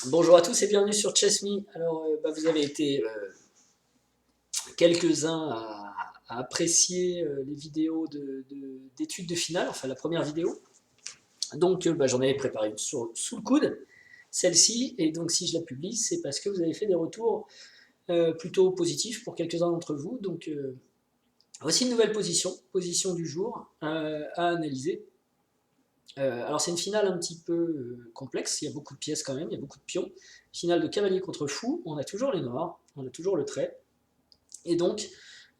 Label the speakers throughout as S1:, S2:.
S1: Bonjour à tous et bienvenue sur Chess.me. Alors, vous avez été quelques-uns à apprécier les vidéos d'études de finale, enfin la première vidéo. Donc, j'en avais préparé une sous le coude, celle-ci, et donc si je la publie, c'est parce que vous avez fait des retours plutôt positifs pour quelques-uns d'entre vous. Donc, voici une nouvelle position du jour à analyser. Alors c'est une finale un petit peu complexe, il y a beaucoup de pièces quand même, il y a beaucoup de pions. Finale de cavalier contre fou, on a toujours les noirs, on a toujours le trait. Et donc,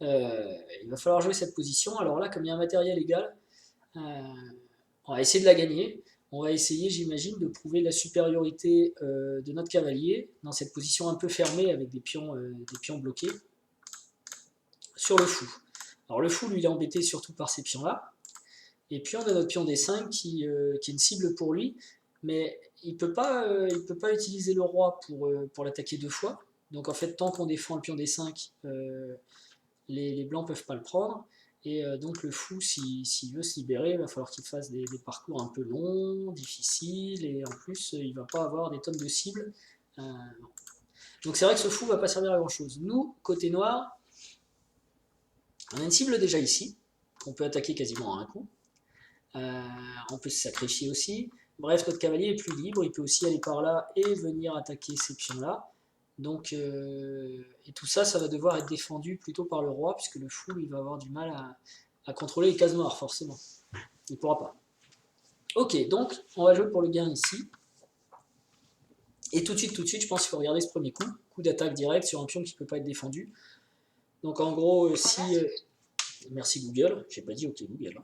S1: il va falloir jouer cette position. Alors là, comme il y a un matériel égal, euh, on va essayer de la gagner. On va essayer, j'imagine, de prouver la supériorité de notre cavalier dans cette position un peu fermée avec des pions bloqués sur le fou. Alors le fou, lui, il est embêté surtout par ces pions-là. Et puis on a notre pion D5 qui est une cible pour lui, mais il peut pas utiliser le roi pour l'attaquer deux fois. Donc en fait, tant qu'on défend le pion D5, les blancs ne peuvent pas le prendre. Et donc le fou, s'il veut se libérer, il va falloir qu'il fasse des parcours un peu longs, difficiles, et en plus, il ne va pas avoir des tonnes de cibles. Euh, donc c'est vrai que ce fou ne va pas servir à grand chose. Nous, côté noir, on a une cible déjà ici, qu'on peut attaquer quasiment à un coup. On peut se sacrifier aussi. Bref, notre cavalier est plus libre, il peut aussi aller par là et venir attaquer ces pions-là. Donc, et tout ça, ça va devoir être défendu plutôt par le roi, puisque le fou, il va avoir du mal à contrôler les cases noires, forcément. Il ne pourra pas. Ok, donc, on va jouer pour le gain ici. Et tout de suite, je pense qu'il faut regarder ce premier coup. Coup d'attaque direct sur un pion qui ne peut pas être défendu. Donc, en gros, si... merci Google, j'ai pas dit ok Google.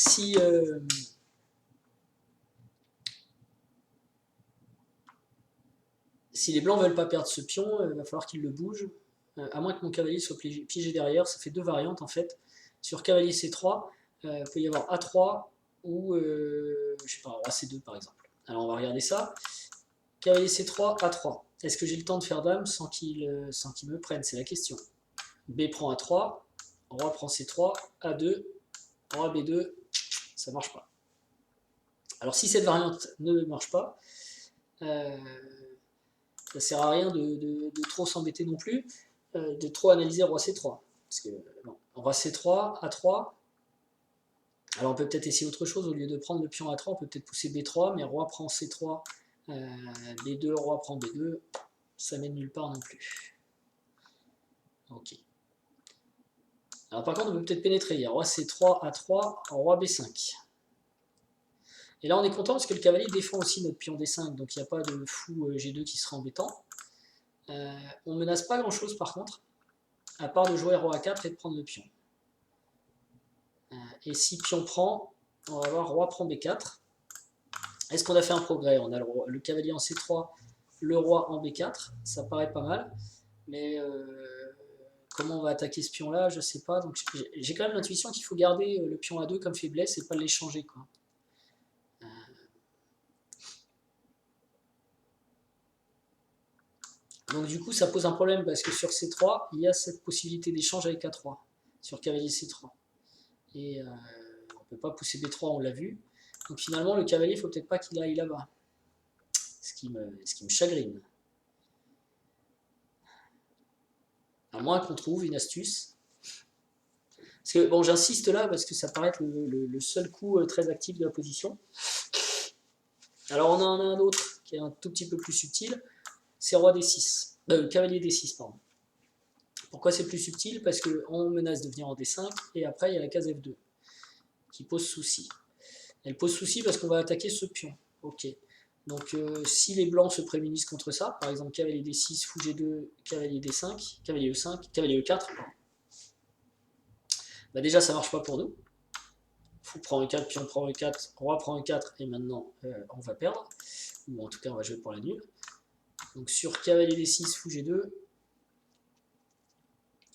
S1: Si les blancs veulent pas perdre ce pion, il va falloir qu'ils le bougent. À moins que mon cavalier soit piégé derrière, ça fait deux variantes en fait. Sur cavalier C3, il peut y avoir A3 ou je sais pas, roi C2 par exemple. Alors on va regarder ça. Cavalier C3, A3. Est-ce que j'ai le temps de faire dame sans qu'il me prenne? C'est la question. B prend A3, roi prend C3, A2, roi B2, ça marche pas. Alors si cette variante ne marche pas, euh, ça sert à rien de trop s'embêter non plus, de trop analyser roi C3. Parce que, non, roi C3, A3, alors on peut peut-être essayer autre chose, au lieu de prendre le pion A3, on peut peut-être pousser B3, mais roi prend C3, B2, roi prend B2, ça mène nulle part non plus. Ok. Alors par contre, on peut peut-être pénétrer, il y a roi C3, A3, roi B5. Et là on est content parce que le cavalier défend aussi notre pion D5, donc il n'y a pas de fou G2 qui sera embêtant. On ne menace pas grand chose par contre, à part de jouer roi A4 et de prendre le pion. Et si pion prend, on va voir roi prend B4. Est-ce qu'on a fait un progrès? On a le cavalier en C3, le roi en B4, ça paraît pas mal. Mais comment on va attaquer ce pion-là, je sais pas. Donc j'ai quand même l'intuition qu'il faut garder le pion A2 comme faiblesse et pas l'échanger, quoi. Donc du coup, ça pose un problème parce que sur C3, il y a cette possibilité d'échange avec A3 sur cavalier C3. Et on peut pas pousser B3, on l'a vu. Donc finalement, le cavalier, il faut peut-être pas qu'il aille là-bas. Ce qui me chagrine. À moins qu'on trouve une astuce. Parce que, bon, j'insiste là parce que ça paraît être le seul coup très actif de la position. Alors on en a un autre qui est un tout petit peu plus subtil, c'est roi D6, cavalier D6, pardon. Pourquoi c'est plus subtil? Parce qu'on menace de venir en D5 et après il y a la case F2 qui pose souci. Elle pose souci parce qu'on va attaquer ce pion. Ok. Donc si les blancs se prémunissent contre ça, par exemple cavalier D6, fou G2, cavalier D5, cavalier E5, cavalier E4, bah déjà ça marche pas pour nous. Fou prend E4, pion prend E4, roi prend E4 et maintenant on va perdre. Ou en tout cas on va jouer pour la nulle. Donc sur cavalier D6, fou G2,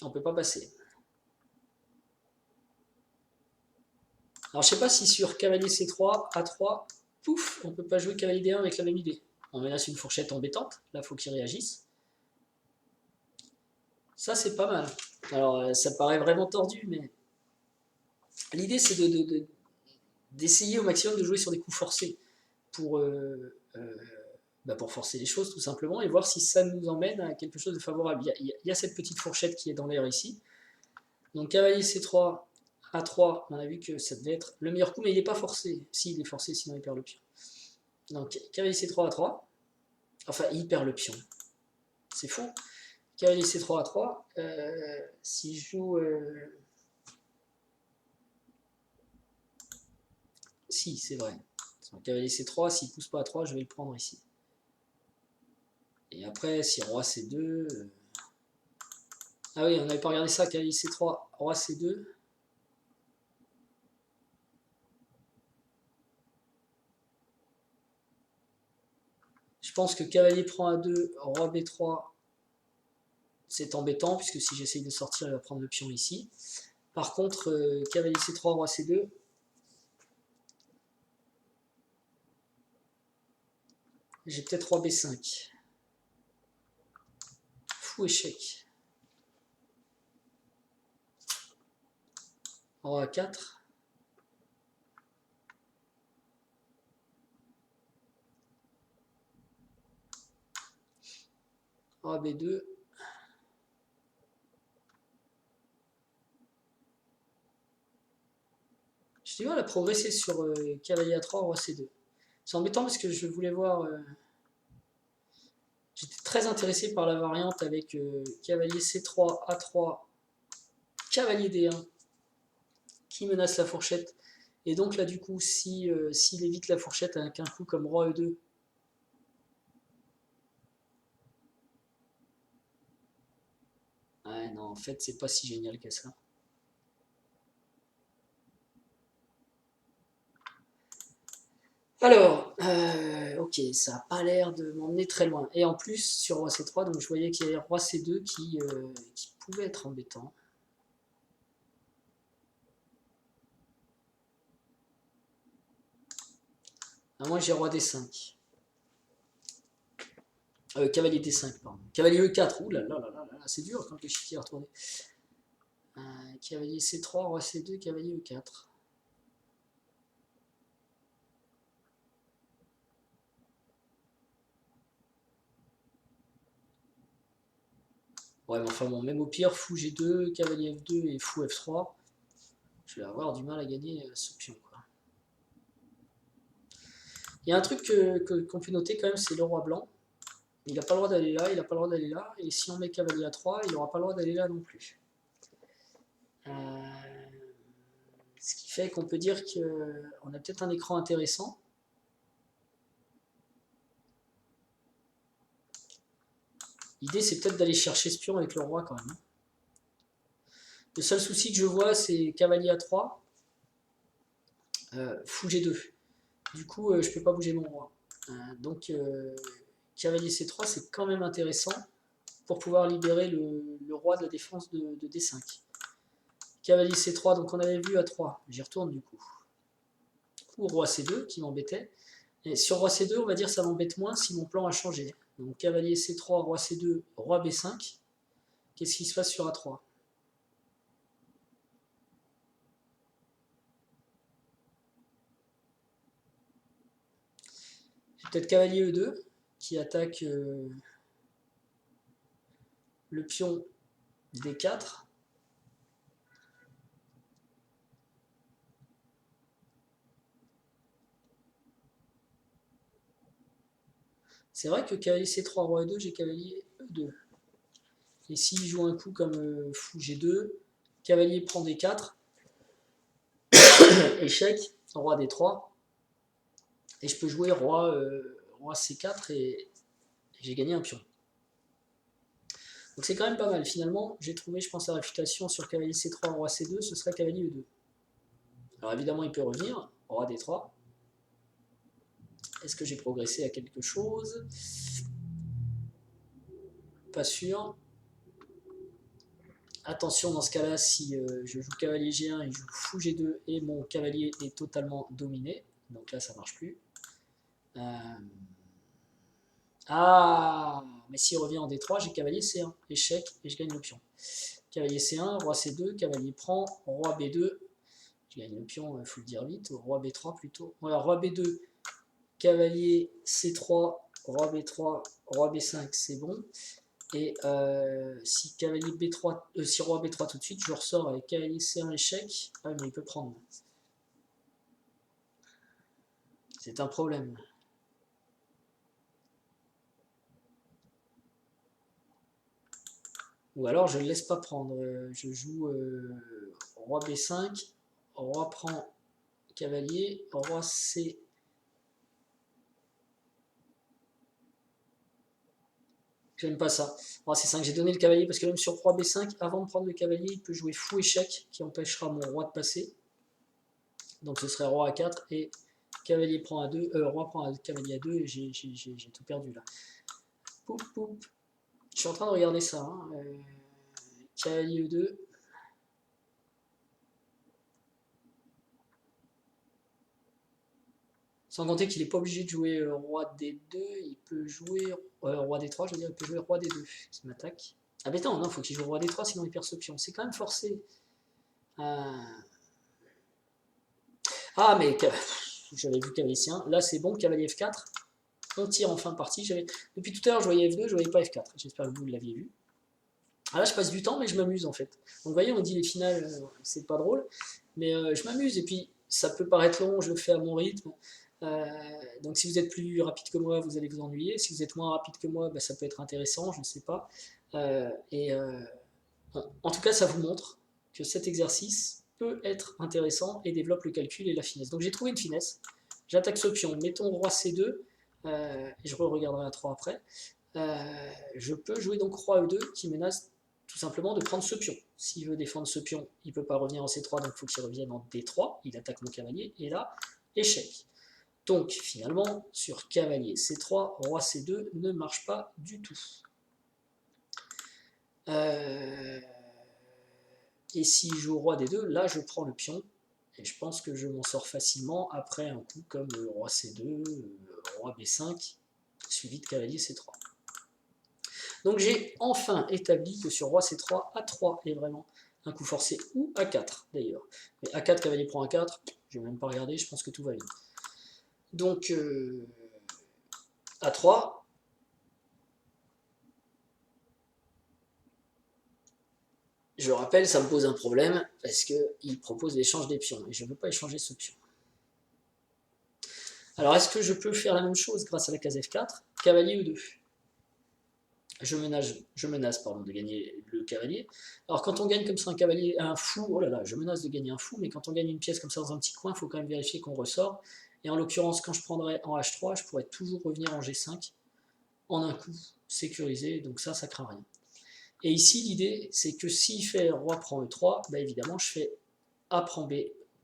S1: on peut pas passer. Alors je sais pas si sur cavalier C3, A3, pouf, on peut pas jouer cavalier D1 avec la même idée. On menace une fourchette embêtante, là faut qu'il réagisse. Ça c'est pas mal. Alors ça paraît vraiment tordu, mais l'idée c'est d'essayer au maximum de jouer sur des coups forcés. pour forcer les choses tout simplement et voir si ça nous emmène à quelque chose de favorable. Il y a cette petite fourchette qui est dans l'air ici. Donc cavalier C3, A3, on a vu que ça devait être le meilleur coup, mais il n'est pas forcé. Si, il est forcé, sinon il perd le pion. Donc cavalier C3, A3. Enfin, il perd le pion. C'est fou. Cavalier C3, A3. Si je joue... Si, c'est vrai. Cavalier C3, s'il pousse pas A3, je vais le prendre ici. Et après, si roi C2... Ah oui, on n'avait pas regardé ça, cavalier C3, roi C2. Je pense que cavalier prend A2, roi B3, c'est embêtant, puisque si j'essaye de sortir, il va prendre le pion ici. Par contre, cavalier C3, roi C2, j'ai peut-être roi B5. Fou échec. Roi A4. Roi B2. J'ai du mal à progresser sur cavalier A3, roi C2. C'est embêtant parce que je voulais voir... J'étais très intéressé par la variante avec cavalier C3, A3, cavalier D1 qui menace la fourchette. Et donc là du coup, s'il évite la fourchette avec un coup comme roi E2, ouais, non, en fait, c'est pas si génial que ça. Alors, ok, ça n'a pas l'air de m'emmener très loin. Et en plus, sur roi C3, donc je voyais qu'il y avait roi C2 qui pouvait être embêtant. Ah, moi, j'ai roi D5. Cavalier D5, pardon. Cavalier E4, ouh là là là là là, c'est dur quand l'échiquier est retourné. Cavalier C3, roi C2, cavalier E4. Ouais, mais enfin bon, même au pire, fou G2, cavalier F2 et fou F3, je vais avoir du mal à gagner ce pion, quoi. Il y a un truc qu'on peut noter quand même, c'est le roi blanc. Il n'a pas le droit d'aller là, il n'a pas le droit d'aller là, et si on met cavalier A3, il n'aura pas le droit d'aller là non plus. Ce qui fait qu'on peut dire qu'on a peut-être un écran intéressant. L'idée, c'est peut-être d'aller chercher ce pion avec le roi quand même. Le seul souci que je vois, c'est cavalier A3, fou G2. Du coup, je ne peux pas bouger mon roi. Donc, cavalier C3, c'est quand même intéressant pour pouvoir libérer le roi de la défense de D5. Cavalier C3, donc on avait vu A3, j'y retourne du coup. Ou roi C2 qui m'embêtait. Et sur roi C2, on va dire ça m'embête moins si mon plan a changé. Donc cavalier C3, roi C2, roi B5. Qu'est-ce qui se passe sur A3? J'ai peut-être cavalier E2 qui attaque le pion D4. C'est vrai que cavalier C3, roi E2, j'ai cavalier E2. Et s'il joue un coup comme fou G2, cavalier prend D4, échec, roi D3, et je peux jouer roi C4 et j'ai gagné un pion. Donc c'est quand même pas mal. Finalement, j'ai trouvé, je pense, la réfutation sur cavalier C3, roi C2, ce serait cavalier E2. Alors évidemment, il peut revenir, roi D3. Est-ce que j'ai progressé à quelque chose? Pas sûr. Attention dans ce cas-là, si je joue cavalier G1 et je joue fou G2 et mon cavalier est totalement dominé. Donc là, ça marche plus. Ah, mais s'il revient en D3, j'ai cavalier C1, échec, et je gagne le pion. Cavalier C1, roi C2, cavalier prend, roi B2, je gagne le pion, il faut le dire vite, roi B3 plutôt. Voilà, roi B2, cavalier C3, roi B3, roi B5, c'est bon. Et si cavalier B3, si roi B3 tout de suite, je ressors avec cavalier C1 échec. Ah mais il peut prendre. C'est un problème. Ou alors je ne laisse pas prendre. Je joue roi B5, roi prend cavalier, roi C. J'aime pas ça. Roi C5, j'ai donné le cavalier parce que même sur roi B5, avant de prendre le cavalier, il peut jouer fou échec qui empêchera mon roi de passer. Donc ce serait roi A4 et cavalier prend A2, roi prend cavalier A2 et j'ai tout perdu là. Poup, poup. Je suis en train de regarder ça. Hein. Cavalier E2. Sans compter qu'il n'est pas obligé de jouer roi D2, il peut jouer roi D3, je veux dire, il peut jouer roi D2 qui m'attaque. Ah mais non, il faut qu'il joue roi D3 sinon il perd ce pion. C'est quand même forcé. Ah mais j'avais vu cavalier C1, là c'est bon, cavalier F4. On tire en fin de partie. Depuis tout à l'heure je voyais F2, je voyais pas F4. J'espère que vous l'aviez vu. Ah là je passe du temps mais je m'amuse en fait. Donc vous voyez, on dit les finales, c'est pas drôle, mais je m'amuse et puis ça peut paraître long, je le fais à mon rythme. Donc si vous êtes plus rapide que moi, vous allez vous ennuyer. Si vous êtes moins rapide que moi, bah, ça peut être intéressant, je ne sais pas. En tout cas, ça vous montre que cet exercice peut être intéressant et développe le calcul et la finesse. Donc j'ai trouvé une finesse. J'attaque ce pion, mettons roi C2, et je regarderai à 3 après. Je peux jouer donc roi E2 qui menace tout simplement de prendre ce pion. S'il veut défendre ce pion, il ne peut pas revenir en C3, donc il faut qu'il revienne en D3. Il attaque mon cavalier, et là, échec. Donc finalement, sur cavalier C3, roi C2 ne marche pas du tout. Et si je joue roi D2, là je prends le pion, et je pense que je m'en sors facilement après un coup comme roi C2, roi B5, suivi de cavalier C3. Donc j'ai enfin établi que sur roi C3, A3 est vraiment un coup forcé, ou A4 d'ailleurs. Mais A4, cavalier prend A4, je ne vais même pas regarder, je pense que tout va bien. Donc A3, je rappelle, ça me pose un problème parce qu'il propose l'échange des pions et je ne veux pas échanger ce pion. Alors est-ce que je peux faire la même chose grâce à la case F4? Cavalier E2. Je menace de gagner le cavalier. Alors quand on gagne comme ça un cavalier, un fou, oh là là, je menace de gagner un fou, mais quand on gagne une pièce comme ça dans un petit coin, il faut quand même vérifier qu'on ressort. Et en l'occurrence, quand je prendrais en H3, je pourrais toujours revenir en G5 en un coup, sécurisé, donc ça craint rien. Et ici, l'idée, c'est que s'il fait roi prend E3, bah évidemment, je fais A prend B,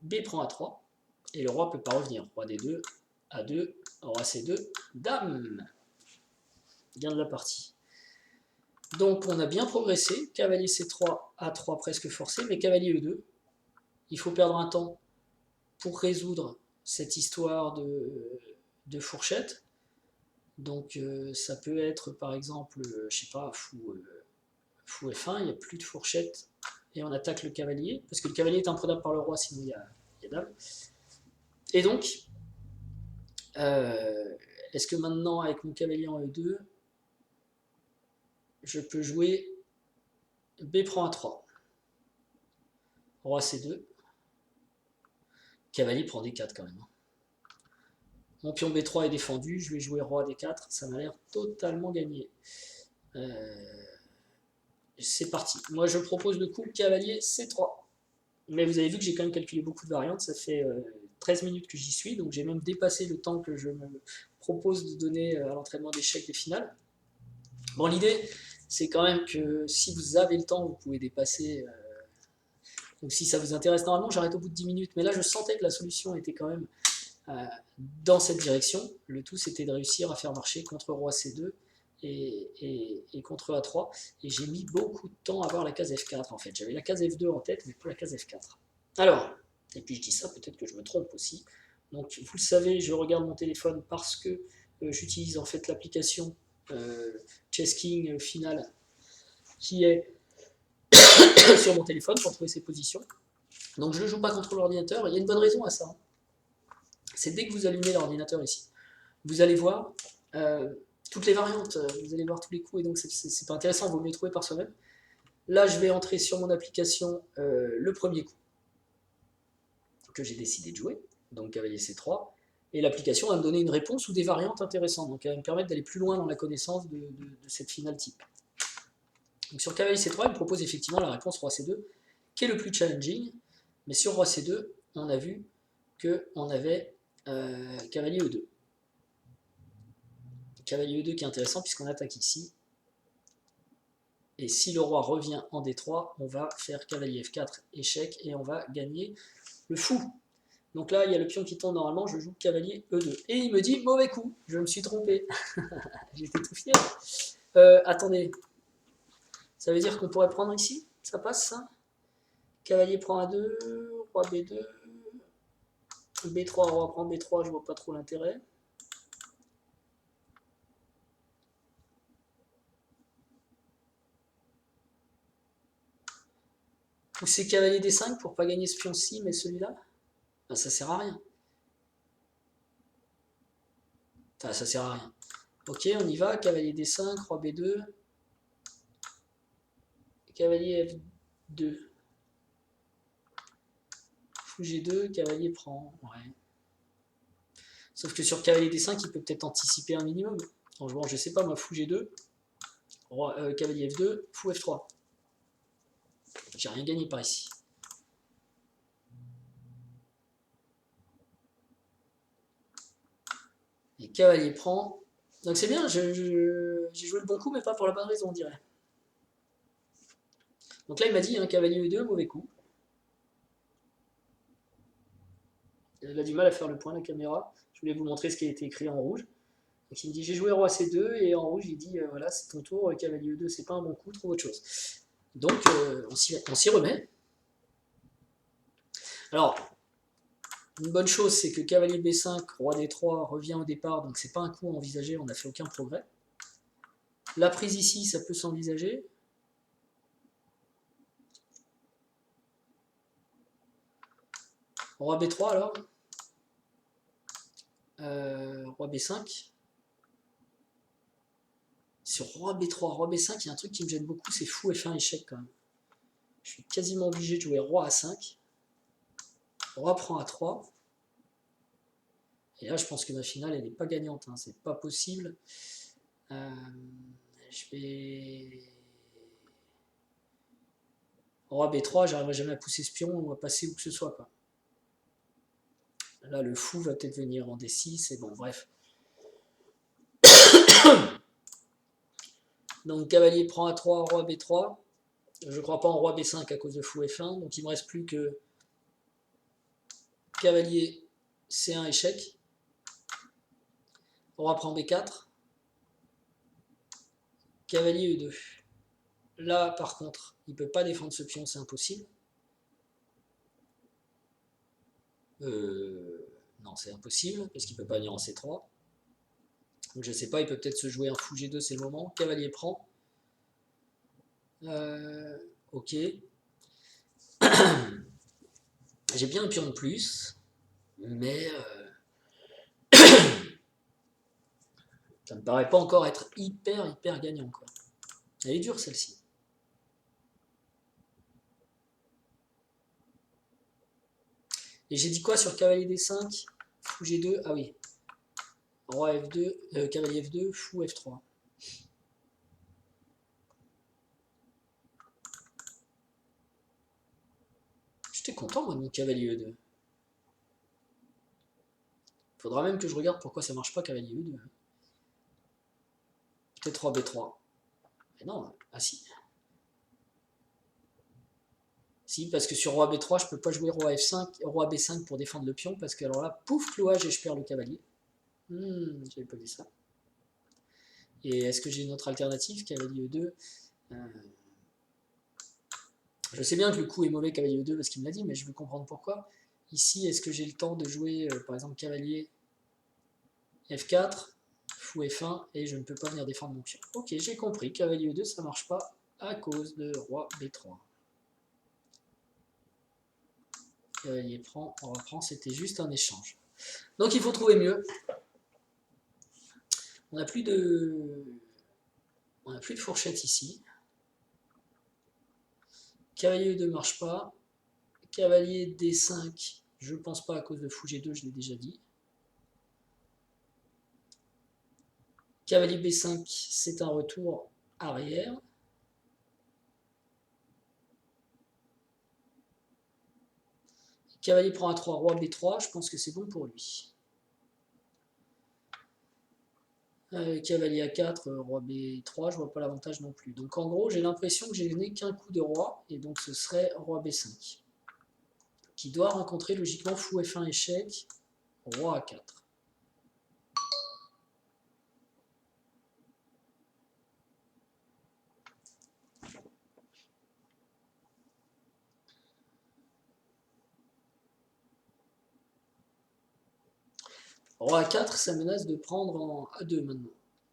S1: B prend A3, et le roi ne peut pas revenir. Roi D2, A2, roi C2, dame. Gain de la partie. Donc on a bien progressé, cavalier C3, A3 presque forcé, mais cavalier E2, il faut perdre un temps pour résoudre cette histoire de fourchette. Donc ça peut être par exemple, je sais pas, fou F1, il n'y a plus de fourchette, et on attaque le cavalier, parce que le cavalier est imprenable par le roi, sinon il y a dame. Et donc, est-ce que maintenant, avec mon cavalier en E2, je peux jouer B prend A3, roi C2, cavalier prend D4 quand même. Mon pion B3 est défendu, je vais jouer roi D4, ça m'a l'air totalement gagné. C'est parti. Moi je propose le coup cavalier C3. Mais vous avez vu que j'ai quand même calculé beaucoup de variantes, ça fait 13 minutes que j'y suis, donc j'ai même dépassé le temps que je me propose de donner à l'entraînement d'échecs des finales. Bon, l'idée, c'est quand même que si vous avez le temps, vous pouvez dépasser. Donc si ça vous intéresse, normalement j'arrête au bout de 10 minutes, mais là je sentais que la solution était quand même dans cette direction. Le tout c'était de réussir à faire marcher contre roi C2 et contre A3. Et j'ai mis beaucoup de temps à avoir la case F4 en fait. J'avais la case F2 en tête, mais pas la case F4. Alors, et puis je dis ça, peut-être que je me trompe aussi. Donc vous le savez, je regarde mon téléphone parce que j'utilise en fait l'application Chessking Final qui est sur mon téléphone pour trouver ses positions. Donc je ne joue pas contre l'ordinateur, il y a une bonne raison à ça. C'est dès que vous allumez l'ordinateur ici, vous allez voir toutes les variantes, vous allez voir tous les coups, et donc c'est pas intéressant, il vaut mieux trouver par soi-même. Là, je vais entrer sur mon application le premier coup que j'ai décidé de jouer, donc cavalier C3, et l'application va me donner une réponse ou des variantes intéressantes, donc elle va me permettre d'aller plus loin dans la connaissance de cette finale type. Donc sur cavalier C3, il me propose effectivement la réponse roi C2, qui est le plus challenging, mais sur roi C2, on a vu qu'on avait cavalier E2. Cavalier E2 qui est intéressant puisqu'on attaque ici. Et si le roi revient en D3, on va faire cavalier F4, échec, et on va gagner le fou. Donc là, il y a le pion qui tombe normalement, je joue cavalier E2. Et il me dit, mauvais coup, je me suis trompé. J'étais tout fier. Attendez, ça veut dire qu'on pourrait prendre ici? Ça passe ça? Cavalier prend A2, roi B2, B3, roi prend B3, je vois pas trop l'intérêt. Ou c'est cavalier D5 pour pas gagner ce pion-ci, mais celui-là? Ben, ça sert à rien. Enfin, ça sert à rien. Ok, on y va, cavalier D5, roi B2, cavalier F2, fou G2, cavalier prend, ouais. Sauf que sur cavalier D5, il peut peut-être anticiper un minimum. En jouant, je sais pas, moi, fou G2, roi, cavalier F2, fou F3. J'ai rien gagné par ici. Et cavalier prend. Donc c'est bien, j'ai joué le bon coup, mais pas pour la bonne raison, on dirait. Donc là, il m'a dit, hein, cavalier E2, mauvais coup. Il a du mal à faire le point, la caméra. Je voulais vous montrer ce qui a été écrit en rouge. Donc il me dit, j'ai joué roi C2, et en rouge, il dit, voilà, c'est ton tour, cavalier E2, c'est pas un bon coup, trouve autre chose. Donc on s'y remet. Alors, une bonne chose, c'est que cavalier B5, roi D3 revient au départ, donc c'est pas un coup à envisager, on n'a fait aucun progrès. La prise ici, ça peut s'envisager. Roi B3 alors. Roi B5. Sur roi B3, roi B5, il y a un truc qui me gêne beaucoup, c'est fou F1 échec quand même. Je suis quasiment obligé de jouer roi A5. Roi prend A3. Et là, je pense que ma finale, elle n'est pas gagnante, hein, c'est pas possible. Je vais... Roi B3, j'arriverai jamais à pousser ce pion, on va passer où que ce soit, quoi. Là, le fou va peut-être venir en D6, et bon, bref. Donc, cavalier prend A3, roi B3. Je ne crois pas en roi B5 à cause de fou F1, donc il ne me reste plus que cavalier C1 échec. Roi prend B4. Cavalier E2. Là, par contre, il ne peut pas défendre ce pion, c'est impossible. Non, c'est impossible, parce qu'il ne peut pas venir en C3. Donc je ne sais pas, il peut peut-être se jouer un fou G2, c'est le moment. Cavalier prend. Ok. J'ai bien un pion de plus, mais ça me paraît pas encore être hyper gagnant, quoi. Elle est dure celle-ci. Et j'ai dit quoi sur cavalier D5, fou G2, ah oui, roi F2, cavalier F2, fou F3. J'étais content moi de mon cavalier E2. Faudra même que je regarde pourquoi ça marche pas cavalier E2. Peut-être roi B3. Mais non, ah si. Si, parce que sur roi B3, je peux pas jouer roi F5, roi B5 pour défendre le pion, parce que alors là, pouf, clouage et je perds le cavalier. J'avais pas vu ça. Et est-ce que j'ai une autre alternative, cavalier E2? Je sais bien que le coup est mauvais cavalier E2 parce qu'il me l'a dit, mais je veux comprendre pourquoi. Ici, est-ce que j'ai le temps de jouer, par exemple, cavalier F4, fou F1, et je ne peux pas venir défendre mon pion. Ok, j'ai compris, cavalier E2, ça marche pas à cause de roi B3. Cavalier prend, on reprend, c'était juste un échange. Donc il faut trouver mieux. On n'a plus de fourchette ici. Cavalier E2 ne marche pas. Cavalier D5, je ne pense pas à cause de fou G2, je l'ai déjà dit. Cavalier B5, c'est un retour arrière. Cavalier prend A3, roi B3, je pense que c'est bon pour lui. Cavalier A4, roi B3, je vois pas l'avantage non plus. Donc en gros, j'ai l'impression que j'ai n'ai qu'un coup de roi, et donc ce serait roi B5. Qui doit rencontrer logiquement fou F1 échec, roi A4. Roi A4, ça menace de prendre en A2 maintenant.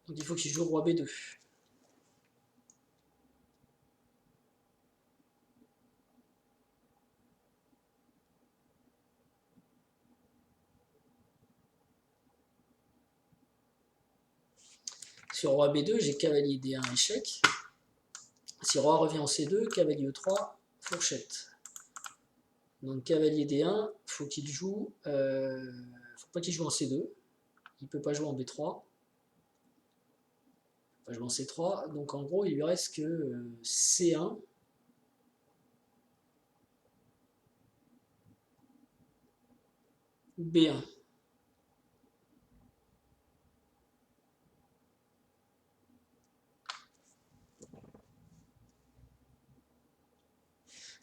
S1: Donc il faut qu'il joue roi B2. Sur roi B2, j'ai cavalier D1 échec. Si roi revient en C2, cavalier E3, fourchette. Donc cavalier D1, faut qu'il joue. Faut pas qu'il joue en C2. Il peut pas jouer en B3. Il peut pas jouer en C3. Donc en gros, il lui reste que C1. Ou B1.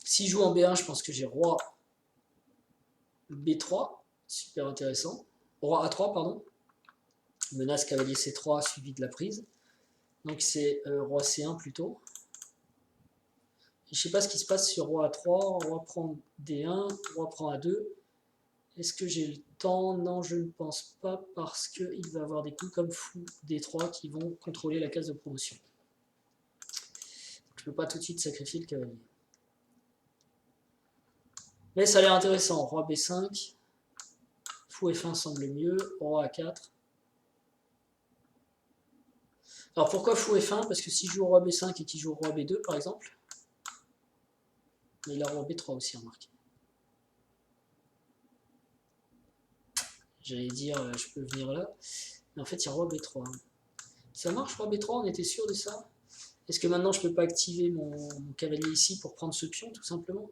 S1: S'il joue en B1, je pense que j'ai roi B3, super intéressant. Roi A3, pardon. Menace cavalier C3 suivi de la prise. Donc c'est roi C1 plutôt. Et je ne sais pas ce qui se passe sur roi A3, roi prend D1, roi prend A2. Est-ce que j'ai le temps? Non, je ne pense pas parce qu'il va avoir des coups comme fou D3 qui vont contrôler la case de promotion. Je ne peux pas tout de suite sacrifier le cavalier. Mais ça a l'air intéressant. Roi B5, fou F1 semble mieux, roi A4. Alors pourquoi fou F1? Parce que si je joue roi B5 et qu'il joue roi B2 par exemple, mais il a roi B3 aussi remarqué. J'allais dire je peux venir là, mais en fait il y a roi B3. Ça marche roi B3, on était sûr de ça? Est-ce que maintenant je peux pas activer mon cavalier ici pour prendre ce pion tout simplement?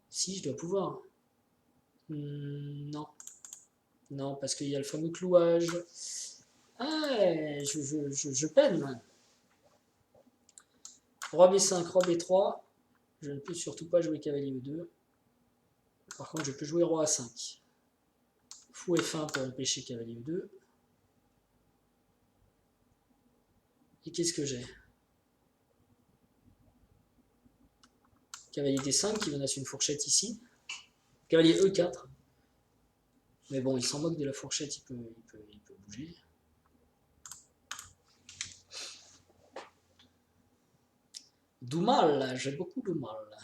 S1: Si, je dois pouvoir. Non. Non, parce qu'il y a le fameux clouage. Ah, je peine. Roi B5, roi B3. Je ne peux surtout pas jouer cavalier E2. Par contre, je peux jouer roi A5. Fou F1 pour empêcher cavalier E2. Et qu'est-ce que j'ai? Cavalier D5 qui menace une fourchette ici. Cavalier E4. Mais bon, il s'en moque de la fourchette, il peut bouger. Du mal, j'ai beaucoup de mal.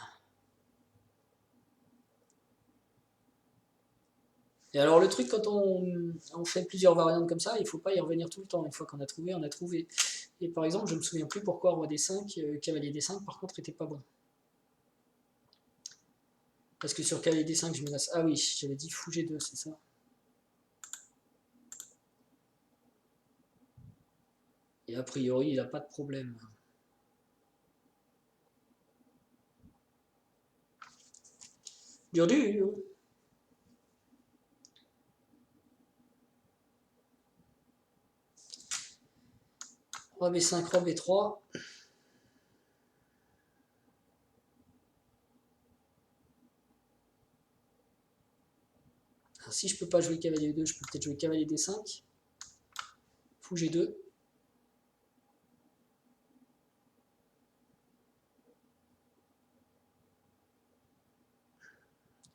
S1: Et alors le truc, quand on fait plusieurs variantes comme ça, il ne faut pas y revenir tout le temps. Une fois qu'on a trouvé, on a trouvé. Et par exemple, je ne me souviens plus pourquoi roi D5, cavalier D5 par contre était pas bon. Parce que sur cavalier D5, je menace... Ah oui, j'avais dit fou G2, c'est ça? Et a priori, il n'a pas de problème. Dur dur. Roi B5, roi B3. Alors, si je peux pas jouer cavalier 2, je peux peut-être jouer cavalier D5. Fou G2.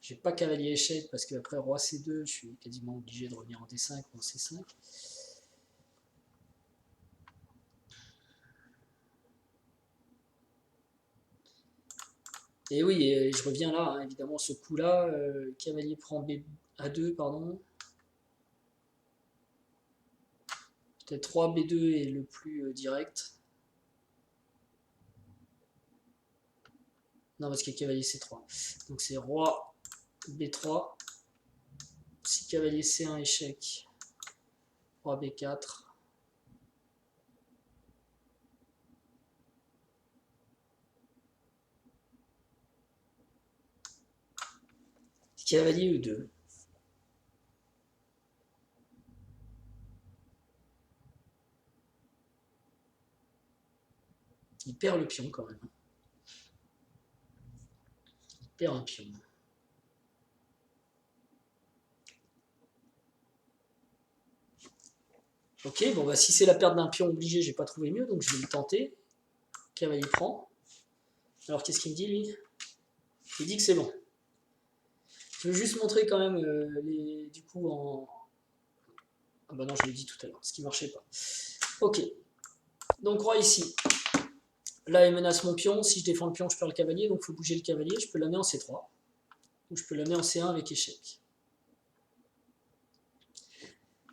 S1: J'ai pas cavalier échec parce qu'après roi C2, je suis quasiment obligé de revenir en D5 ou en C5. Et oui, et je reviens là, hein, évidemment, ce coup-là, cavalier prend B A2, pardon. Peut-être roi B2 est le plus direct. Non, parce qu'il y a cavalier C3. Donc c'est roi B3. Si cavalier C1 échec, roi B4. Cavalier E2. Il perd le pion quand même. Il perd un pion. Ok, bon bah si c'est la perte d'un pion obligé, j'ai pas trouvé mieux, donc je vais le tenter. Cavalier prend. Alors qu'est-ce qu'il me dit lui? Il dit que c'est bon. Je veux juste montrer quand même du coup en... Ah bah non, je l'ai dit tout à l'heure, ce qui marchait pas. Ok, donc roi ici. Là, il menace mon pion. Si je défends le pion, je perds le cavalier, donc il faut bouger le cavalier. Je peux l'amener en C3. Ou je peux l'amener en C1 avec échec.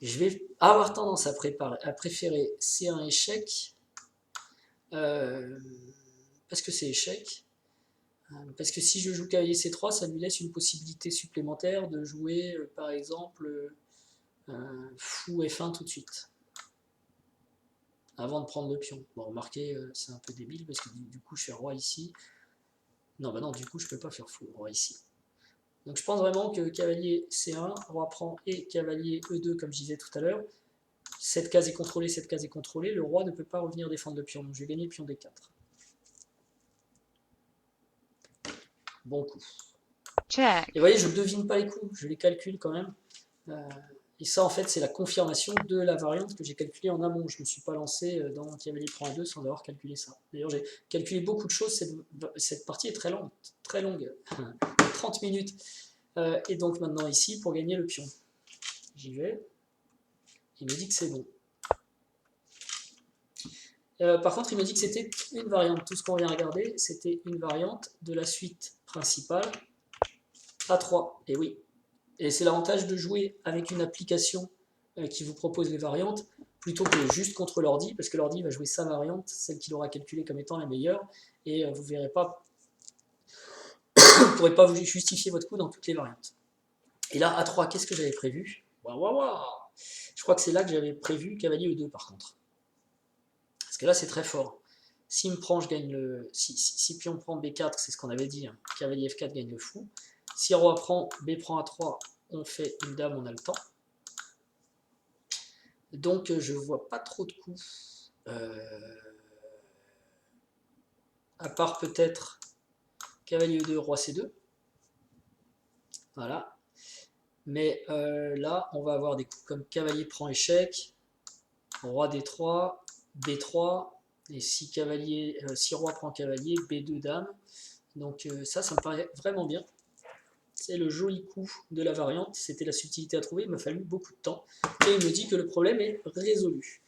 S1: Je vais avoir tendance à préférer C1 échec. Parce que c'est échec. Parce que si je joue cavalier C3, ça lui laisse une possibilité supplémentaire de jouer, par exemple, fou F1 tout de suite. Avant de prendre le pion. Bon, remarquez, c'est un peu débile, parce que du coup, je fais roi ici. Non, bah non, du coup, je peux pas faire fou, roi ici. Donc je pense vraiment que cavalier C1, roi prend et cavalier E2, comme je disais tout à l'heure, cette case est contrôlée, cette case est contrôlée, le roi ne peut pas revenir défendre le pion, donc je vais gagner le pion D4. Bon coup.
S2: Check.
S1: Et vous voyez, je ne devine pas les coups, je les calcule quand même. Et ça, en fait, c'est la confirmation de la variante que j'ai calculée en amont. Je ne me suis pas lancé dans cavalier prend A2 sans avoir calculé ça. D'ailleurs, j'ai calculé beaucoup de choses, cette partie est très longue, 30 minutes. Et donc maintenant ici, pour gagner le pion, j'y vais. Il me dit que c'est bon. Par contre, il me dit que c'était une variante. Tout ce qu'on vient regarder, c'était une variante de la suite principale A3. Et oui. Et c'est l'avantage de jouer avec une application qui vous propose les variantes, plutôt que juste contre l'ordi, parce que l'ordi va jouer sa variante, celle qu'il aura calculée comme étant la meilleure, et vous ne verrez pas, vous ne pourrez pas vous justifier votre coup dans toutes les variantes. Et là, A3, qu'est-ce que j'avais prévu? Je crois que c'est là que j'avais prévu cavalier E2 par contre. Parce que là, c'est très fort. S'il me prend, je gagne le. Si pion prend B4, c'est ce qu'on avait dit, hein. Cavalier F4 gagne le fou. Si roi prend, B prend A3, on fait une dame, on a le temps. Donc je vois pas trop de coups. À part peut-être cavalier E2, roi C2. Voilà. Mais là, on va avoir des coups comme cavalier prend échec, roi D3, B3, et si roi prend cavalier, B2 dame. Donc ça me paraît vraiment bien. C'est le joli coup de la variante, c'était la subtilité à trouver, il m'a fallu beaucoup de temps. Et il me dit que le problème est résolu.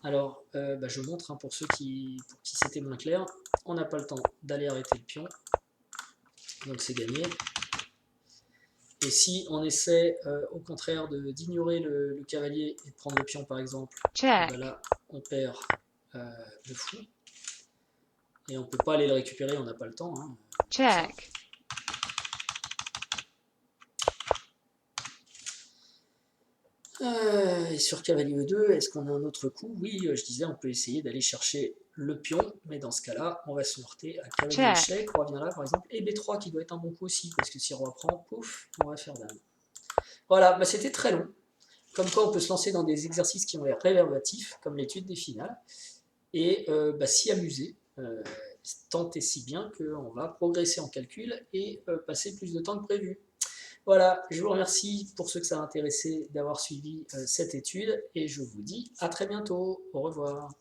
S1: Alors, je montre pour ceux pour qui c'était moins clair. On n'a pas le temps d'aller arrêter le pion. Donc c'est gagné. Et si on essaie au contraire d'ignorer le cavalier et de prendre le pion par exemple, là on perd le fou. Et on ne peut pas aller le récupérer, on n'a pas le temps. Hein,
S2: check.
S1: Et sur cavalier E2, est-ce qu'on a un autre coup? Oui, je disais, on peut essayer d'aller chercher le pion, mais dans ce cas-là, on va se heurter à cavalier échec, roi vient là par exemple, et B3 qui doit être un bon coup aussi, parce que si roi prend, pouf, on va faire dame. Voilà, c'était très long. Comme quoi on peut se lancer dans des exercices qui ont l'air réverbatifs, comme l'étude des finales, et s'y amuser, tant et si bien qu'on va progresser en calcul et passer plus de temps que prévu. Voilà, je vous remercie pour ceux que ça a intéressé d'avoir suivi cette étude et je vous dis à très bientôt. Au revoir.